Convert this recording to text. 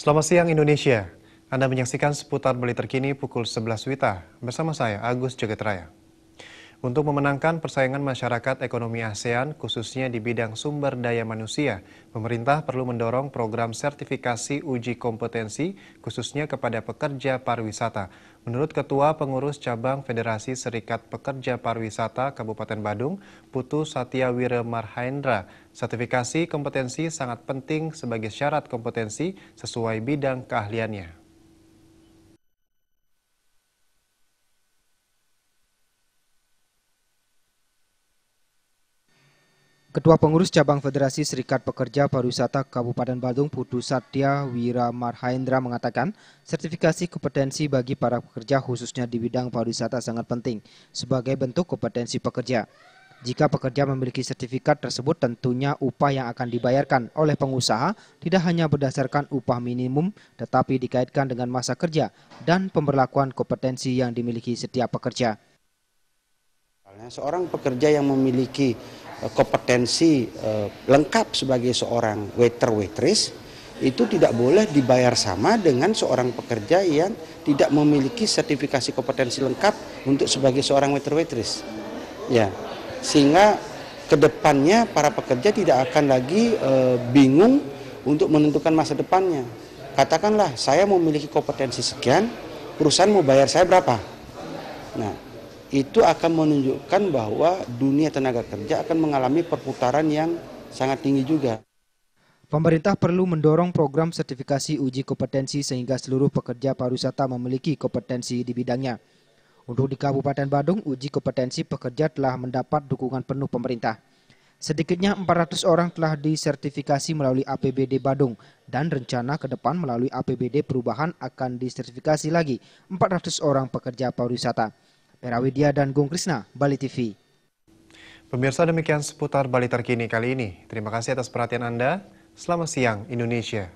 Selamat siang Indonesia. Anda menyaksikan seputar Bali terkini pukul 11 WITA bersama saya Agus Jagetraya. Untuk memenangkan persaingan masyarakat ekonomi ASEAN, khususnya di bidang sumber daya manusia, pemerintah perlu mendorong program sertifikasi uji kompetensi, khususnya kepada pekerja pariwisata. Menurut Ketua Pengurus Cabang Federasi Serikat Pekerja Pariwisata Kabupaten Badung, Putu Satyawira Marhaendra, sertifikasi kompetensi sangat penting sebagai syarat kompetensi sesuai bidang keahliannya. Ketua Pengurus Cabang Federasi Serikat Pekerja Pariwisata Kabupaten Badung, Putu Satyawira Marhaendra mengatakan, sertifikasi kompetensi bagi para pekerja khususnya di bidang pariwisata sangat penting sebagai bentuk kompetensi pekerja. Jika pekerja memiliki sertifikat tersebut, tentunya upah yang akan dibayarkan oleh pengusaha tidak hanya berdasarkan upah minimum, tetapi dikaitkan dengan masa kerja dan pemberlakuan kompetensi yang dimiliki setiap pekerja. Seorang pekerja yang memiliki kompetensi lengkap sebagai seorang waiter waitress itu tidak boleh dibayar sama dengan seorang pekerja yang tidak memiliki sertifikasi kompetensi lengkap untuk sebagai seorang waiter waitress. Ya, sehingga kedepannya para pekerja tidak akan lagi bingung untuk menentukan masa depannya. Katakanlah saya memiliki kompetensi sekian, perusahaan mau bayar saya berapa? Nah, itu akan menunjukkan bahwa dunia tenaga kerja akan mengalami perputaran yang sangat tinggi juga. Pemerintah perlu mendorong program sertifikasi uji kompetensi sehingga seluruh pekerja pariwisata memiliki kompetensi di bidangnya. Untuk di Kabupaten Badung, uji kompetensi pekerja telah mendapat dukungan penuh pemerintah. Sedikitnya 400 orang telah disertifikasi melalui APBD Badung dan rencana ke depan melalui APBD Perubahan akan disertifikasi lagi 400 orang pekerja pariwisata. Perawidya dan Gung Krisna, Bali TV. Pemirsa, demikian seputar Bali terkini kali ini. Terima kasih atas perhatian Anda. Selamat siang Indonesia.